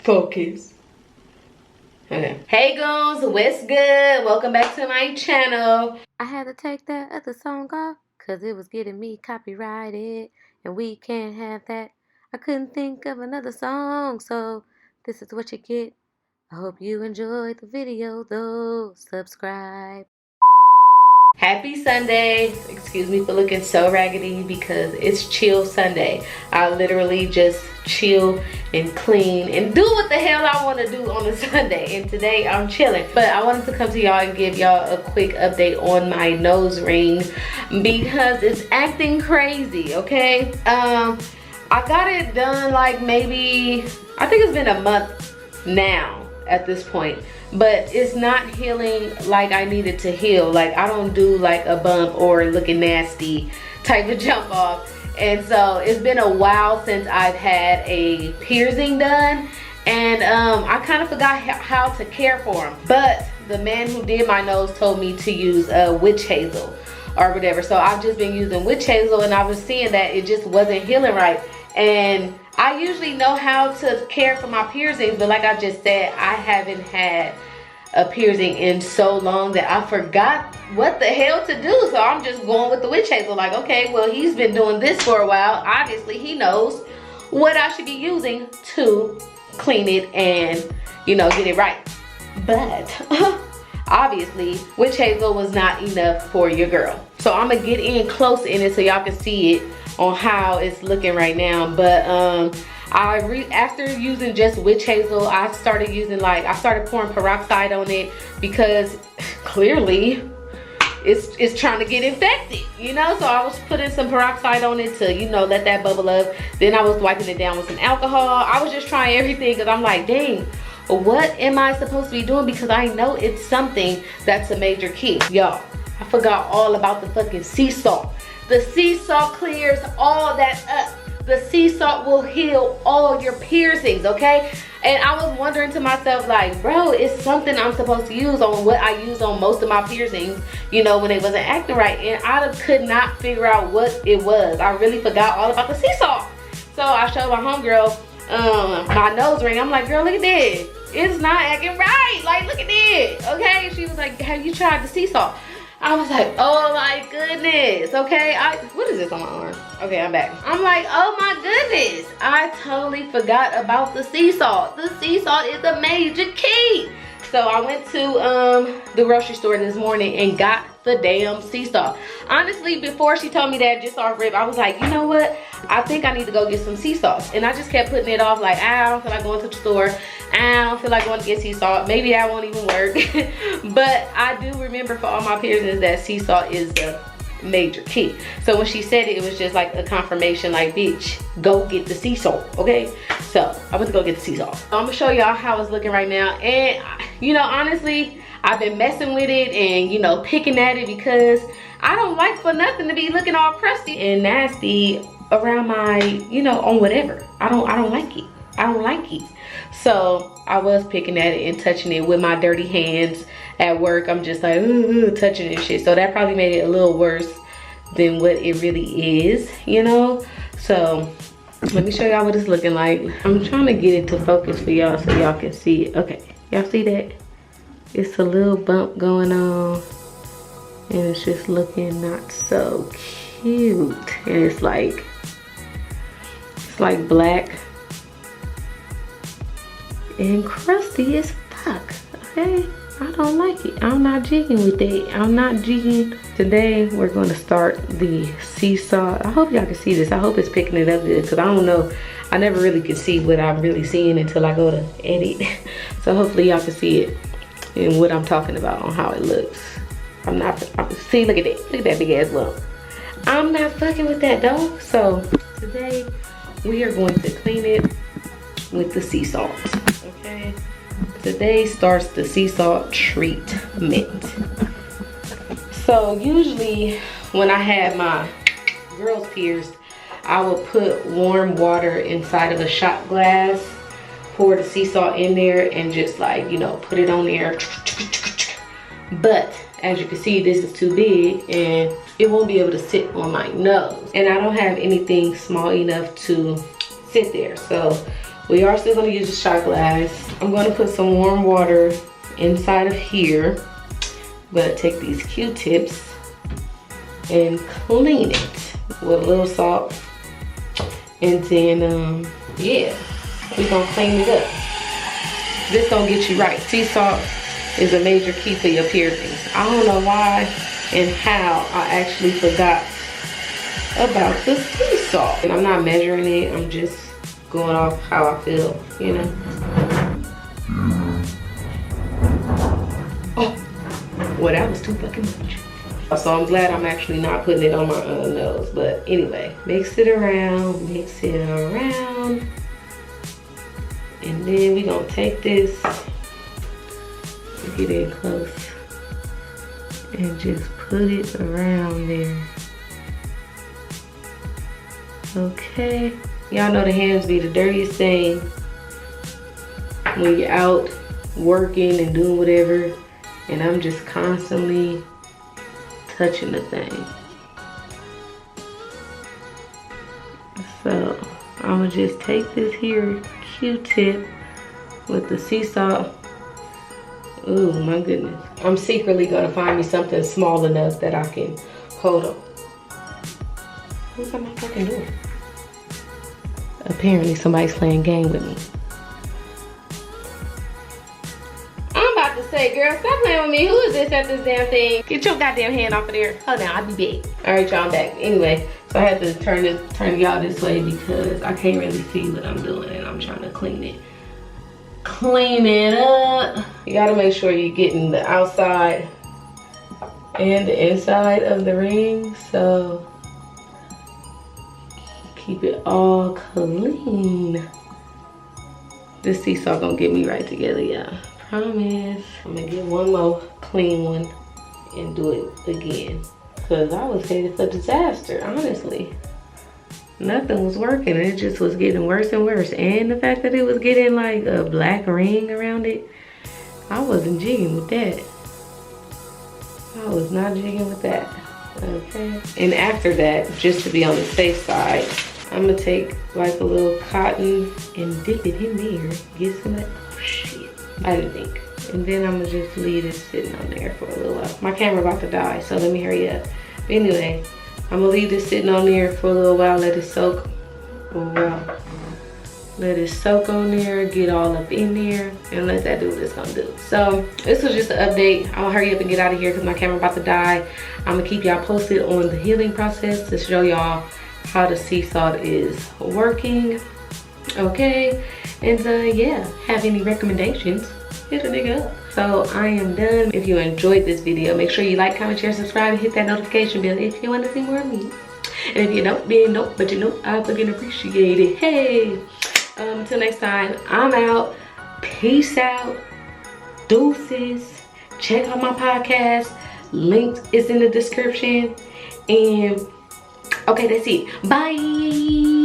Focus. Okay. Hey goons, what's good? Welcome back to my channel. I had to take that other song off because it was getting me copyrighted and we can't have that. I couldn't think of another song, so this is what you get. I hope you enjoyed the video though. Subscribe. Happy Sunday. Excuse me for looking so raggedy because it's chill Sunday. I literally just chill and clean and do what the hell I want to do on a Sunday, and today I'm chilling. But I wanted to come to y'all and give y'all a quick update on my nose ring because it's acting crazy. Okay, I got it done like maybe, I think it's been a month now at this point, but it's not healing like I need it to heal. Like, I don't do like a bump or looking nasty type of jump off. And so it's been a while since I've had a piercing done, and I kind of forgot how to care for them. But the man who did my nose told me to use witch hazel or whatever. So I've just been using witch hazel, and I was seeing that it just wasn't healing right. And I usually know how to care for my piercings, but like I just said, I haven't had a piercing in so long that I forgot what the hell to do. So I'm just going with the witch hazel. Like, okay, well, he's been doing this for a while. Obviously, he knows what I should be using to clean it and, you know, get it right. But obviously, witch hazel was not enough for your girl. So I'm gonna get in close in it so y'all can see it on how it's looking right now. But after using just witch hazel, I started using I started pouring peroxide on it because clearly it's trying to get infected, you know. So I was putting some peroxide on it to, you know, let that bubble up. Then I was wiping it down with some alcohol. I was just trying everything because I'm like, dang, what am I supposed to be doing? Because I know it's something that's a major key. Y'all, I forgot all about the fucking sea salt. The sea salt clears all that up. The sea salt will heal all your piercings, okay? And I was wondering to myself, like, bro, it's something I'm supposed to use on what I use on most of my piercings, you know, when they wasn't acting right. And I could not figure out what it was. I really forgot all about the sea salt. So I showed my homegirl my nose ring. I'm like, girl, look at this. It's not acting right. Like, look at this, okay? She was like, have you tried the sea salt? I was like, oh my goodness, okay? What is this on my arm? Okay, I'm back. I'm like, oh my goodness. I totally forgot about the sea salt. The sea salt is a major key. So I went to the grocery store this morning and got the damn sea salt. Honestly, before she told me that, just off rip, I was like, you know what? I think I need to go get some sea salt. And I just kept putting it off, like, I don't feel like going to the store. I don't feel like going to get sea salt. Maybe that won't even work. But I do remember for all my piercings that sea salt is the major key. So when she said it, it was just like a confirmation, like, bitch, go get the sea salt, okay? So I went to go get the sea salt. So I'm gonna show y'all how it's looking right now. And, you know, honestly, I've been messing with it and, you know, picking at it because I don't like for nothing to be looking all crusty and nasty around my, you know, on whatever. I don't like it. I don't like it. So I was picking at it and touching it with my dirty hands at work. I'm just like, ooh, touching it and shit. So that probably made it a little worse than what it really is, you know? So let me show y'all what it's looking like. I'm trying to get it to focus for y'all so y'all can see it. Okay, y'all see that? It's a little bump going on and it's just looking not so cute. And it's like black and crusty as fuck, okay? I don't like it. I'm not jigging with that. I'm not jigging. Today, we're going to start the sea salt. I hope y'all can see this. I hope it's picking it up good because I don't know. I never really can see what I'm really seeing until I go to edit. So hopefully y'all can see it and what I'm talking about on how it looks. See, look at that. Look at that big ass lump. I'm not fucking with that though. So today, we are going to clean it with the sea salt, okay? Today starts the sea salt treatment. So usually when I had my girls pierced, I would put warm water inside of a shot glass, pour the sea salt in there and just like, you know, put it on there. But as you can see, this is too big and it won't be able to sit on my nose. And I don't have anything small enough to sit there. So We are still gonna use the shot glass. I'm gonna put some warm water inside of here. I'm gonna take these Q-tips and clean it with a little salt. And then, yeah, we're gonna clean it up. This gonna get you right. Sea salt is a major key for your piercings. I don't know why and how I actually forgot about the sea salt. And I'm not measuring it, I'm just going off how I feel, you know? Oh, well, that was too fucking much. So I'm glad I'm actually not putting it on my nose. But anyway, mix it around, mix it around. And then we gonna take this, get in close, and just put it around there. Okay. Y'all know the hands be the dirtiest thing when you're out working and doing whatever. And I'm just constantly touching the thing. So I'm gonna just take this here Q-tip with the sea salt. Oh my goodness. I'm secretly gonna find me something small enough that I can hold on. Who's at my fucking door? Apparently somebody's playing game with me. I'm about to say, girl, stop playing with me. Who is this at this damn thing? Get your goddamn hand off of there. Hold on, I'll be back. All right, y'all, I'm back. Anyway, so I had to turn y'all this way because I can't really see what I'm doing and I'm trying to clean it. Clean it up. You gotta make sure you're getting the outside and the inside of the ring, so keep it all clean. This sea salt gonna get me right together, y'all. Promise. I'm gonna get one more clean one and do it again. Cause I was headed for disaster, honestly. Nothing was working, it just was getting worse and worse. And the fact that it was getting like a black ring around it, I wasn't jigging with that. I was not jigging with that, okay? And after that, just to be on the safe side, I'm gonna take like a little cotton and dip it in there. Get some of that, oh shit, I didn't think. And then I'm gonna just leave it sitting on there for a little while. My camera about to die, so let me hurry up. But anyway, I'm gonna leave this sitting on there for a little while, let it soak. Wow. Let it soak on there, get all up in there, and let that do what it's gonna do. So this was just an update. I'll hurry up and get out of here because my camera about to die. I'm gonna keep y'all posted on the healing process to show y'all how the sea salt is working. Okay, and yeah, have any recommendations, hit a nigga up. So I am done. If you enjoyed this video, make sure you like, comment, share, subscribe, and hit that notification bell if you want to see more of me. And if you don't, then don't, but you know I fucking appreciate it. Hey, until next time, I'm out. Peace out. Deuces. Check out my podcast. Link is in the description. And okay, that's it. Bye.